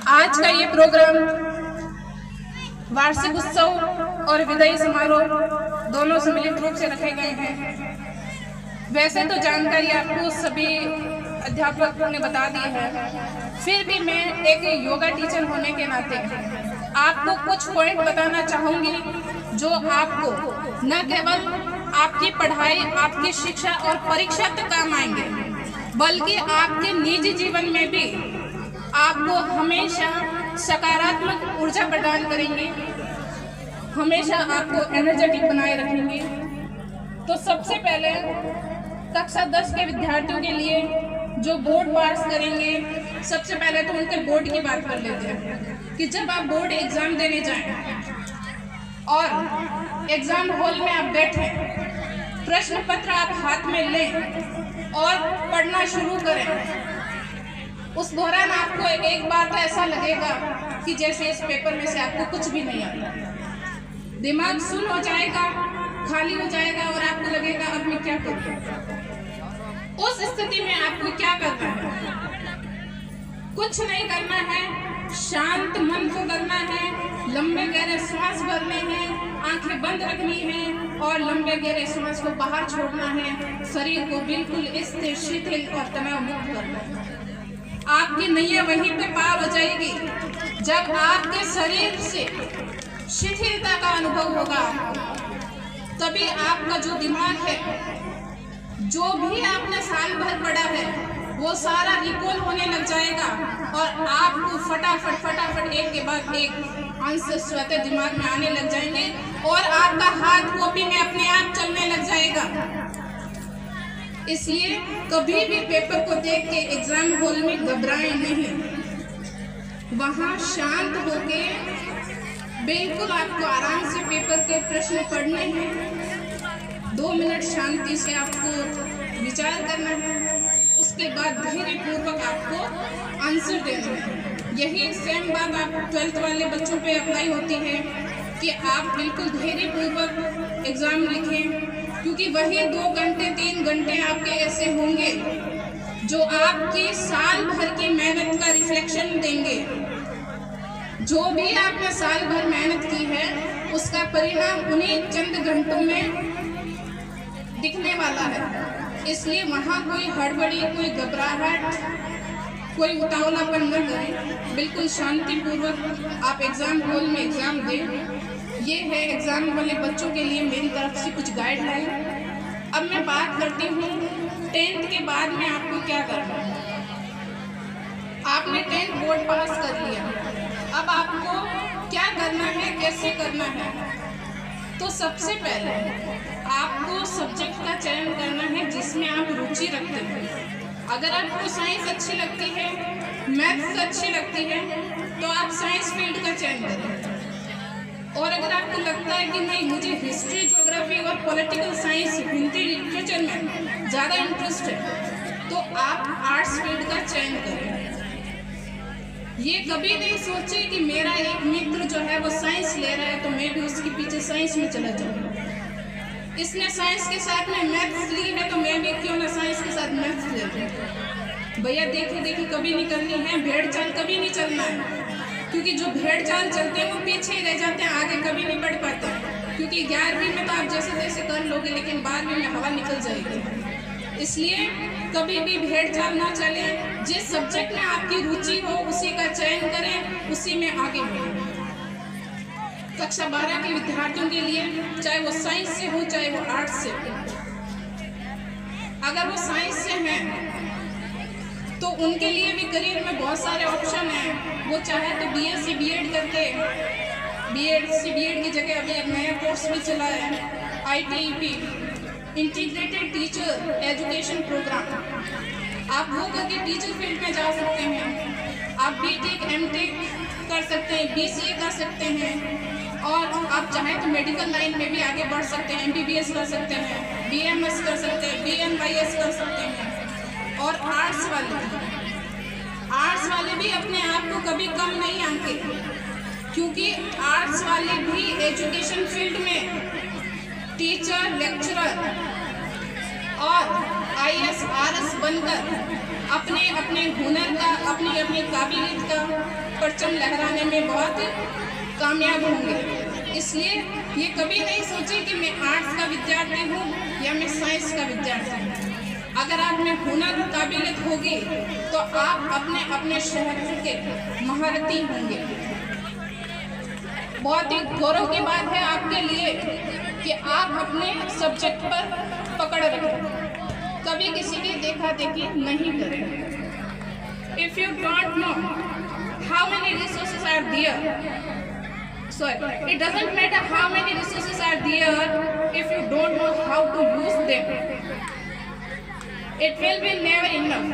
आज का ये प्रोग्राम वार्षिक उत्सव और विदाई समारोह दोनों सम्मिलित रूप से रखे गए हैं। वैसे तो जानकारी आपको सभी अध्यापकों ने बता दी है, फिर भी मैं एक योगा टीचर होने के नाते आपको कुछ पॉइंट बताना चाहूँगी जो आपको न केवल आपकी पढ़ाई, आपकी शिक्षा और परीक्षा तक काम आएंगे, बल्कि आपके निजी जीवन में भी आपको हमेशा सकारात्मक ऊर्जा प्रदान करेंगे, हमेशा आपको एनर्जेटिक बनाए रखेंगे। तो सबसे पहले कक्षा 10 के विद्यार्थियों के लिए जो बोर्ड पास करेंगे, सबसे पहले तो उनके बोर्ड की बात कर लेते हैं कि जब आप बोर्ड एग्जाम देने जाएं और एग्जाम हॉल में आप बैठें, प्रश्न पत्र आप हाथ में लें और पढ़ना शुरू करें। उस दौरान आपको एक बार तो ऐसा लगेगा कि जैसे इस पेपर में से आपको कुछ भी नहीं आता, दिमाग सुन्न हो जाएगा, खाली हो जाएगा और आपको लगेगा अब मैं क्या करूं। उस स्थिति में आपको क्या करना है? कुछ नहीं करना है, शांत मन को करना है, लंबे गहरे सांस भरने हैं, आंखें बंद रखनी है और लंबे गहरे सांस को बाहर छोड़ना है। शरीर को बिल्कुल स्थिर, शिथिल और तनाव मुक्त करना है। आपकी नैया वहीं पे पार हो जाएगी जब आपके शरीर से शिथिलता का अनुभव होगा। तभी आपका जो दिमाग है, जो भी आपने साल भर पढ़ा है, वो सारा रिकॉल होने लग जाएगा और आपको फटाफट एक के बाद एक आंसर स्वतः दिमाग में आने लग जाएंगे और आपका हाथ कॉपी में अपने आप चलने लग जाएगा। इसलिए कभी भी पेपर को देख के एग्जाम हॉल में घबराएं नहीं, वहां शांत होके बिल्कुल आपको आराम से पेपर के प्रश्न पढ़ने हैं। 2 मिनट शांति से आपको विचार करना है, उसके बाद धैर्य पूर्वक आपको आंसर देना है। यही सेम बात आप 12th वाले बच्चों पे अप्लाई होती है कि आप बिल्कुल धैर्य पूर्वक एग्जाम लिखें, क्योंकि वही 2 घंटे 3 घंटे आपके ऐसे होंगे जो आपकी साल भर की मेहनत का रिफ्लेक्शन देंगे। जो भी आपने साल भर मेहनत की है, उसका परिणाम उन्हीं चंद घंटों में दिखने वाला है। इसलिए वहाँ कोई हड़बड़ी, कोई घबराहट, कोई उतावलापन न करें, बिल्कुल शांतिपूर्वक आप एग्जाम हॉल में एग्जाम दें। ये है एग्जाम वाले बच्चों के लिए मेरी तरफ से कुछ गाइडलाइन। अब मैं बात करती हूँ 10th के बाद में आपको क्या करना है। आपने 10th बोर्ड पास कर लिया, अब आपको क्या करना है, कैसे करना है? तो सबसे पहले आपको सब्जेक्ट का चयन करना है जिसमें आप रुचि रखते हैं। अगर आपको साइंस अच्छी लगती है, मैथ्स अच्छी लगती है, तो आप साइंस फील्ड का चयन करें। और अगर आपको लगता है कि नहीं, मुझे हिस्ट्री, ज्योग्राफी और पॉलिटिकल साइंस, हिंदी लिटरेचर में ज़्यादा इंटरेस्ट है, तो आप आर्ट्स फील्ड का चयन करें। ये कभी नहीं सोचे कि मेरा एक मित्र जो है वो साइंस ले रहा है तो मैं भी उसके पीछे साइंस में चला जाऊँ। इसने साइंस के साथ में मैथ्स ली है तो मैं भी क्यों ना साइंस के साथ मैथ्स ले लूँ। भैया देखी कभी नहीं करनी है, भेड़ चाल कभी नहीं चलना है, क्योंकि जो भेड़ चाल चलते हैं वो पीछे ही रह जाते हैं, आगे कभी नहीं बढ़ पाते हैं। क्योंकि 11वीं में तो आप जैसे तैसे कर लोगे, लेकिन 12वीं में हवा निकल जाएगी। इसलिए कभी भी भेड़ चाल ना चले, जिस सब्जेक्ट में आपकी रुचि हो उसी का चयन करें, उसी में आगे बढ़ें। कक्षा 12 के विद्यार्थियों के लिए, चाहे वो साइंस से हो चाहे वो आर्ट्स से हो, अगर वो साइंस से हैं तो उनके लिए भी करियर में बहुत सारे ऑप्शन हैं। वो चाहे तो BSc BEd करके, BEd की जगह अभी एक नया कोर्स भी चला है, ITEP, integrated teacher education programme. आप वो करके टीचर फील्ड में जा सकते हैं। आप BTech MTech कर सकते हैं, BCA कर सकते हैं, और आप चाहें तो मेडिकल लाइन में भी आगे बढ़ सकते हैं, MBBS कर सकते हैं, BMS कर सकते हैं, BNYS कर सकते हैं। और आर्ट्स वाले भी अपने आप को कभी कम नहीं आंके, क्योंकि आर्ट्स वाले भी एजुकेशन फील्ड में टीचर, लेक्चरर और IAS RS बनकर अपने अपने हुनर का, अपनी अपनी काबिलियत का परचम लहराने में बहुत कामयाब होंगे। इसलिए ये कभी नहीं सोचे कि मैं आर्ट्स का विद्यार्थी हूँ या मैं साइंस का विद्यार्थी हूँ। अगर आप में हुनर काबिलियत होगी तो आप अपने अपने शहर के महारथी होंगे। बहुत ही गौरव की बात है आपके लिए कि आप अपने सब्जेक्ट पर पकड़ रखें, कभी किसी की देखा देखी नहीं करें। If you don't know how many resources are there, it doesn't matter how many resources are there if you don't know how to use them. It will be never enough.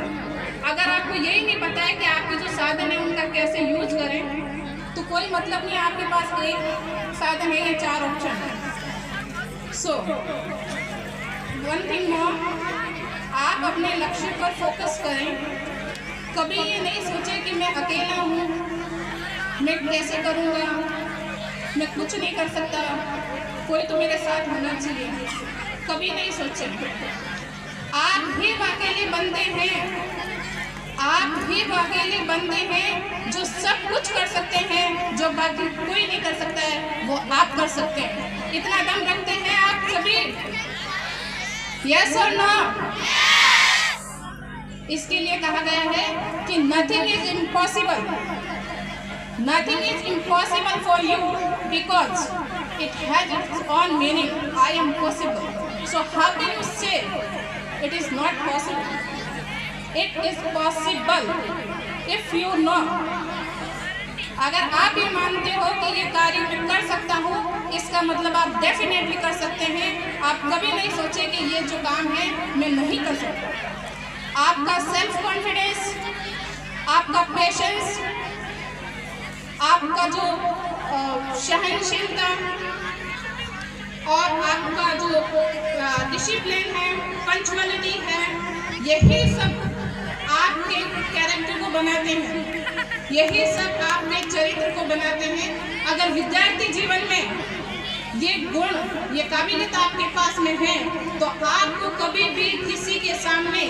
अगर आपको यही नहीं पता है कि आपके जो साधन है उनका कैसे यूज करें तो कोई मतलब नहीं, आपके पास एक साधन है, ये 4 ऑप्शन है। So, one thing more, आप अपने लक्ष्य पर फोकस करें। कभी ये नहीं सोचे कि मैं अकेला हूँ, मैं कैसे करूँगा, मैं कुछ नहीं कर सकता, कोई तो मेरे साथ होना चाहिए। कभी नहीं सोचे। आप ही अकेले बंदे हैं, आप ही अकेले बंदे हैं जो सब कुछ कर सकते हैं, जो बाकी कोई नहीं कर सकता है वो आप कर सकते हैं। इतना दम रखते हैं आप सभी? यस और नो? इसके लिए कहा गया है कि nothing is impossible, nothing is impossible for you because it has its own meaning, I am possible. So how can you say it is not possible? It is possible if you know. अगर आप ये मानते हो कि ये कार्य मैं कर सकता हूँ, इसका मतलब आप डेफिनेटली कर सकते हैं। आप कभी नहीं सोचे कि ये जो काम है मैं नहीं कर सकता। आपका सेल्फ कॉन्फिडेंस, आपका पेशेंस, आपका जो सहनशीलता और आपका जो डिसिप्लिन है, पंक्चुअलिटी है, यही सब आपके कैरेक्टर को बनाते हैं, यही सब आपके चरित्र को बनाते हैं। अगर विद्यार्थी जीवन में ये गुण, ये काबिलियत आपके पास में है तो आपको कभी भी किसी के सामने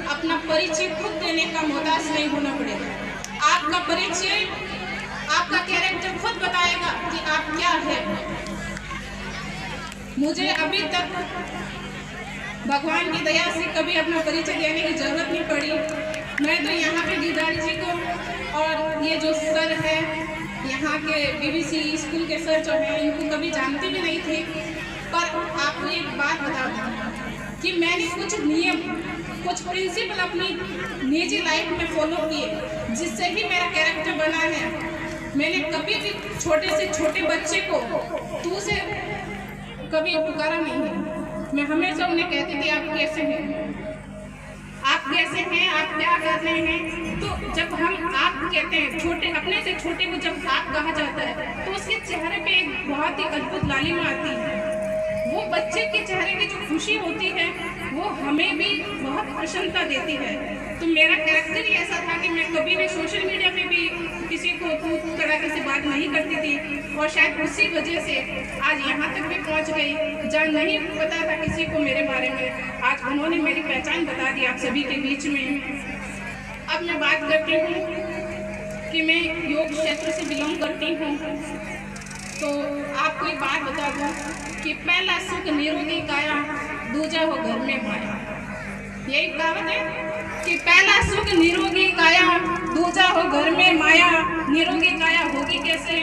अपना परिचय खुद देने का मोहताज नहीं होना पड़ेगा। आपका परिचय, आपका कैरेक्टर खुद बताएगा कि आप क्या है। मुझे अभी तक भगवान की दया से कभी अपना परिचय देने की जरूरत नहीं पड़ी। मैं तो यहाँ पे दीदारी जी को और ये जो सर है यहाँ के BBC स्कूल के सर जो हैं इनको कभी जानती भी नहीं थी। पर आपको एक बात बता दूँ कि मैंने कुछ नियम, कुछ प्रिंसिपल अपनी निजी लाइफ में फॉलो किए जिससे ही मेरा कैरेक्टर बना है। मैंने कभी भी छोटे से छोटे बच्चे को तू से कभी पुकारा नहीं है। मैं हमेशा उन्हें कहती थी आप कैसे हैं, आप कैसे हैं, आप क्या कर रहे हैं। तो जब हम आप कहते हैं, छोटे अपने से छोटे को जब आप कहा जाता है तो उसके चेहरे पे एक बहुत ही अद्भुत लालिमा आती है। वो बच्चे के चेहरे की जो खुशी होती है वो हमें भी बहुत प्रसन्नता देती है। तो मेरा कैरेक्टर ही ऐसा था कि मैं कभी भी सोशल मीडिया पे भी किसी को तरीके से बात नहीं करती थी और शायद उसी वजह से आज यहाँ तक भी पहुँच गई जहाँ नहीं पता था किसी को मेरे बारे में। आज उन्होंने मेरी पहचान बता दी आप सभी के बीच में। अब मैं बात करती हूँ कि मैं योग क्षेत्र से बिलोंग करती हूँ। तो आपको एक बात बता दूँ कि पहला सुख निरोगी काया, दूजा हो घर में माया। यही कहावत है कि पहला सुख निरोगी काया, दूजा हो घर में माया। निरोगी काया होगी कैसे?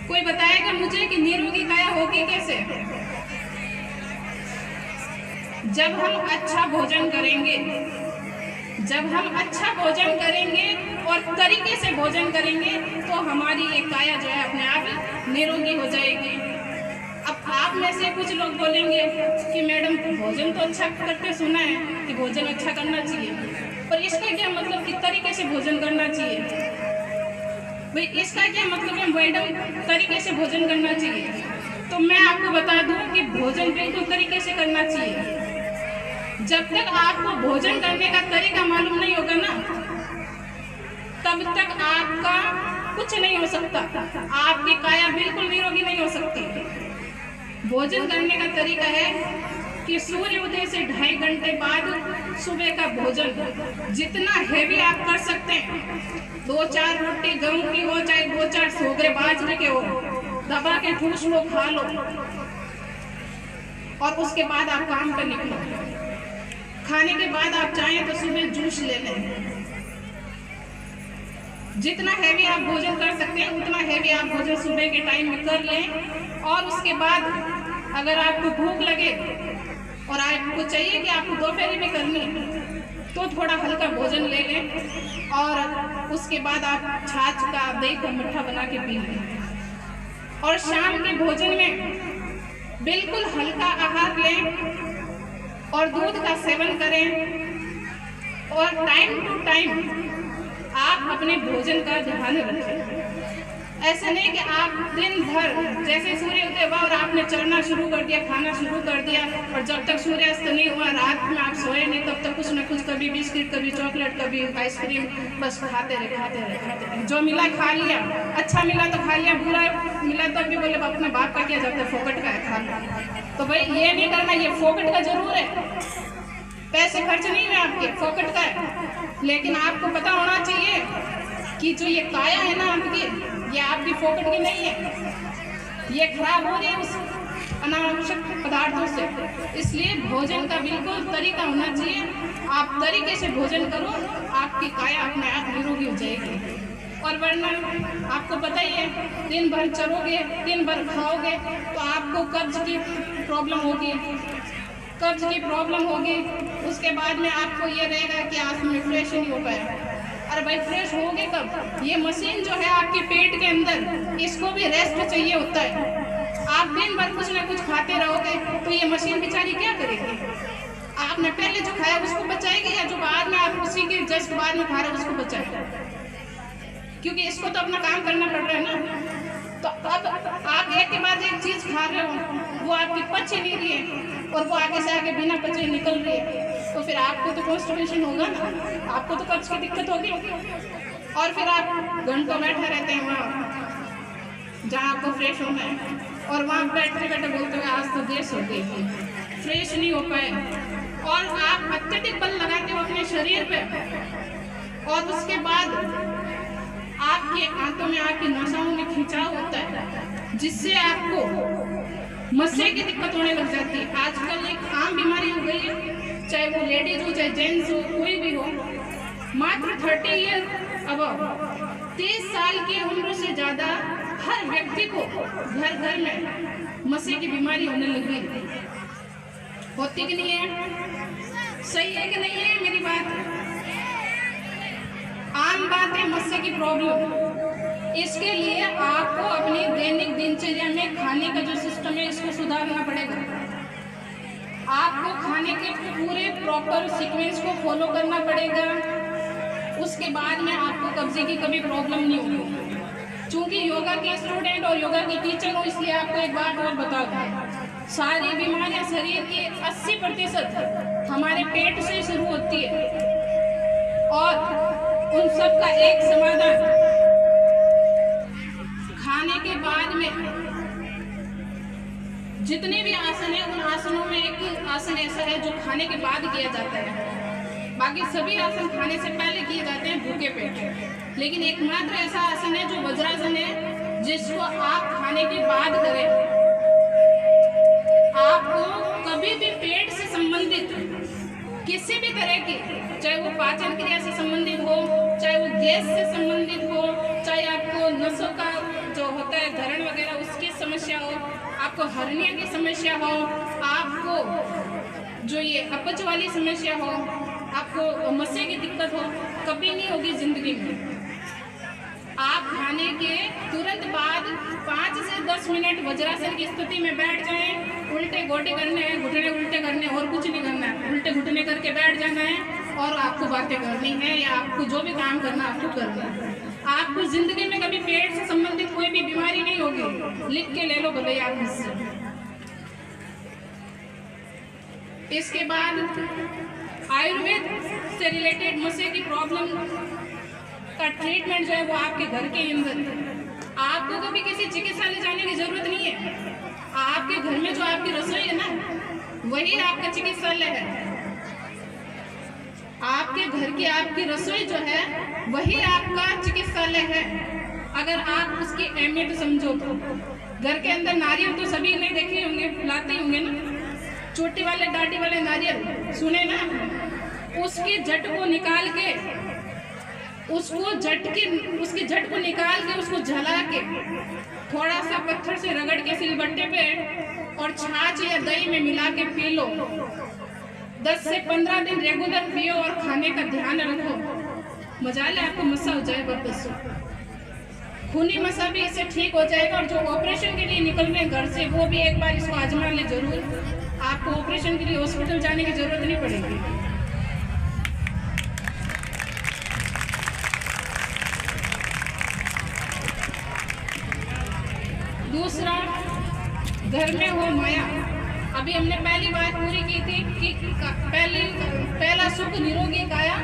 कोई बताएगा मुझे कि निरोगी काया होगी कैसे? जब हम अच्छा भोजन करेंगे, जब हम अच्छा भोजन करेंगे और तरीके से भोजन करेंगे तो हमारी ये काया जो है अपने आप निरोगी हो जाएगी। अब आप में से कुछ लोग बोलेंगे कि मैडम भोजन तो अच्छा करते सुना है कि भोजन अच्छा करना चाहिए, पर इसका क्या मतलब कि तरीके से भोजन करना चाहिए? भाई इसका क्या मतलब है मैडम तरीके से भोजन करना चाहिए? तो मैं आपको बता दूं कि भोजन बिल्कुल तरीके से करना चाहिए। जब तक आपको भोजन करने का तरीका मालूम नहीं होगा ना, तब तक आपका कुछ नहीं हो सकता, आपकी काया बिल्कुल निरोगी नहीं हो सकती। भोजन करने का तरीका है कि सूर्य उदय से 2.5 घंटे बाद सुबह का भोजन जितना हैवी आप कर सकते हैं, 2-4 रोटी गेहूं की हो, चाहे 2-4 सोगरे बाजरे के हो, दबा के ठूस लो, खा लो, और उसके बाद आप काम पर निकलो। खाने के बाद आप चाहें तो सुबह जूस ले लें। जितना हैवी आप भोजन कर सकते हैं उतना हैवी आप भोजन सुबह के टाइम में कर लें। और उसके बाद अगर आपको भूख लगे और आपको चाहिए कि आपको दोपहर में करनी है तो थोड़ा हल्का भोजन ले लें, और उसके बाद आप छाछ का, दही का मट्ठा बना के पी लें। और शाम के भोजन में बिल्कुल हल्का आहार लें और दूध का सेवन करें। और टाइम टू टाइम आप अपने भोजन का ध्यान रखें। ऐसा नहीं कि आप दिन भर जैसे सूर्य उदय हुआ और आपने चलना शुरू कर दिया, खाना शुरू कर दिया, और जब तक सूर्यास्त नहीं हुआ रात में आप सोए नहीं तब तक कुछ ना कुछ, कभी बिस्किट, कभी चॉकलेट, कभी आइसक्रीम, बस खाते रहे। जो मिला खा लिया, अच्छा मिला तो खा लिया, बुरा मिला तो भी बोले अपने बाप का क्या जाता है, फोकट का है खाना। तो भाई ये नहीं करना, ये फोकट का जरूर है, पैसे खर्च नहीं है आपके, फोकट का है। लेकिन आपको पता होना चाहिए कि जो ये काया है ना आपकी, ये आपकी फोकट की नहीं है, ये खराब हो रही है उस अनावश्यक पदार्थों से। इसलिए भोजन का बिल्कुल तरीका होना चाहिए। आप तरीके से भोजन करो, आपकी काया अपने आप निरोगी हो जाएगी। और वरना आपको पता ही है, दिन भर चलोगे, दिन भर खाओगे तो आपको कब्ज की प्रॉब्लम होगी, कब्ज की प्रॉब्लम होगी। उसके बाद में आपको ये रहेगा कि आप में फ्रेश नहीं हो पाएगा। अरे भाई फ्रेश होगे कब? ये मशीन जो है आपके पेट के अंदर, इसको भी रेस्ट चाहिए होता है। आप दिन भर कुछ ना कुछ खाते रहोगे तो ये मशीन बेचारी क्या करेगी? आपने पहले जो खाया उसको बचाएगी, या जो बाद में आप उसी के जस्ट बाद में खा रहे हो उसको बचाएगी? क्योंकि इसको तो अपना काम करना पड़ रहा है ना। तो अब आप एक के बाद एक चीज खा रहे हो, वो आपकी पच ही नहीं रही है और वो आगे से आगे बिना पचे निकल रही है, तो फिर आपको तो कॉन्स्टिपेशन होगा ना, आपको तो कब्ज की दिक्कत होगी। और फिर आप घंटों बैठे रहते हैं वहाँ जहाँ आपको फ्रेश होना है, और वहाँ बैठे बैठे बोलते हुए आज तो देर हो गई, फ्रेश नहीं हो पाए। और आप अत्यधिक बल लगाते हो अपने शरीर पे, और उसके बाद आपके आंतों में, आपकी नसों में खिंचाव होता है, जिससे आपको मस्से की दिक्कत होने लग जाती है। आजकल एक आम बीमारी हो गई है, चाहे वो लेडीज हो चाहे जेंट्स हो, कोई भी हो, मात्र 30 ईयर अबव, 30 साल की उम्र से ज्यादा हर व्यक्ति को घर घर में मस्से की बीमारी होने लगी। होती कि नहीं है? सही है कि नहीं है मेरी बात? आम बात है मस्से की प्रॉब्लम। इसके लिए आपको अपनी दैनिक दिनचर्या में खाने का जो सिस्टम है इसको सुधारना पड़ेगा। आपको खाने के पूरे प्रॉपर सीक्वेंस को फॉलो करना पड़ेगा। उसके बाद में आपको कब्जे की कभी प्रॉब्लम नहीं होगी। चूंकि योगा के स्टूडेंट और योगा की टीचर हूँ, इसलिए आपको एक बात और बता दूँ, सारी बीमारियां शरीर की 80% हमारे पेट से शुरू होती है, और उन सब का एक समाधान खाने के बाद में जितने भी आसन है, उन आसनों में एक आसन ऐसा है जो खाने के बाद किया जाता है। बाकी सभी आसन खाने से पहले किए जाते हैं भूखे पेट। लेकिन एकमात्र ऐसा आसन है जो वज्रासन है, जिसको आप खाने के बाद करें। आपको कभी भी पेट से संबंधित किसी भी तरह की, चाहे वो पाचन क्रिया से संबंधित हो, चाहे वो गैस से संबंधित हो, चाहे आपको नसों का जो होता है धरण वगैरह उसकी समस्या हो, आपको हर्निया की समस्या हो, आपको जो ये अपच वाली समस्या हो, आपको मस्से की दिक्कत हो, कभी नहीं होगी जिंदगी में। आप खाने के तुरंत बाद 5 से 10 मिनट वज्रासन की स्थिति में बैठ जाएं। उल्टे गोटे करने हैं, घुटने उल्टे करने, और कुछ नहीं करना है। उल्टे घुटने करके बैठ जाना है और आपको बातें करनी है, या आपको जो भी काम करना आपको करना है। आपको जिंदगी में कभी पेट से संबंधित कोई भी बीमारी नहीं होगी। लिख के ले लो भले आप मुझसे। इसके बाद आयुर्वेद से रिलेटेड मस्से की प्रॉब्लम का ट्रीटमेंट जो है वो आपके घर के अंदर। आपको कभी किसी चिकित्सालय जाने की जरूरत नहीं है। आपके घर में जो आपकी रसोई है ना, वही आपका चिकित्सालय है। आपके घर की आपकी रसोई जो है वही आपका चिकित्सालय है, अगर आप उसकी अहमियत समझो तो। घर के अंदर नारियल तो सभी ने देखे होंगे, लाते होंगे ना, चोटी वाले डांडी वाले नारियल सुने ना, उसकी जट को निकाल के उसकी जट को निकाल के उसको जला के थोड़ा सा पत्थर से रगड़ के सिलबट्टे पे और छाछ या दही में मिला के पी लो। 10 से 15 दिन रेगुलर पियो और खाने का ध्यान रखो, मजा ले आपको मसा हो जाएगा वापस। खूनी मसा भी इससे ठीक हो जाएगा। और जो ऑपरेशन के लिए निकल रहे हैं घर से, वो भी एक बार इसको आजमा ले जरूर। आपको ऑपरेशन के लिए हॉस्पिटल जाने की जरूरत नहीं पड़ेगी। दूसरा, घर में हो माया। अभी हमने पहली बात पूरी की थी कि पहला सुख निरोगी काया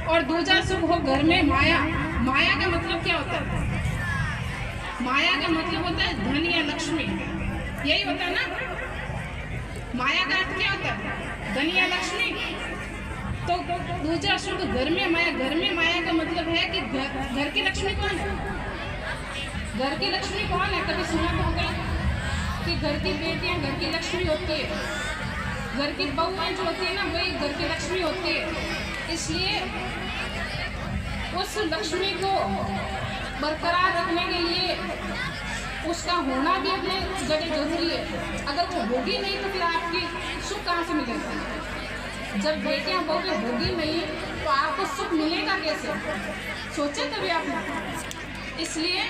और दूसरा सुख हो घर में माया। माया का मतलब क्या होता है? माया का मतलब होता है धन या लक्ष्मी, यही होता है ना। माया का अर्थ क्या होता है? धन या लक्ष्मी। तो दूसरा सुख घर में माया। घर में माया का मतलब है कि घर की लक्ष्मी कौन है? घर की लक्ष्मी कौन है? कभी सुना तो होगा कि घर की बेटियां घर की लक्ष्मी होती है, घर की बहुएं जो होती है ना वही घर की लक्ष्मी होती है। इसलिए उस लक्ष्मी को बरकरार रखने के लिए उसका होना भी अपने जगह जरूरी है। अगर वो होगी नहीं तो फिर आपकी सुख कहाँ से मिलेगा? जब बेटियां बहुएं होगी नहीं तो आपको सुख मिलेगा कैसे? सोचे कभी आपने? इसलिए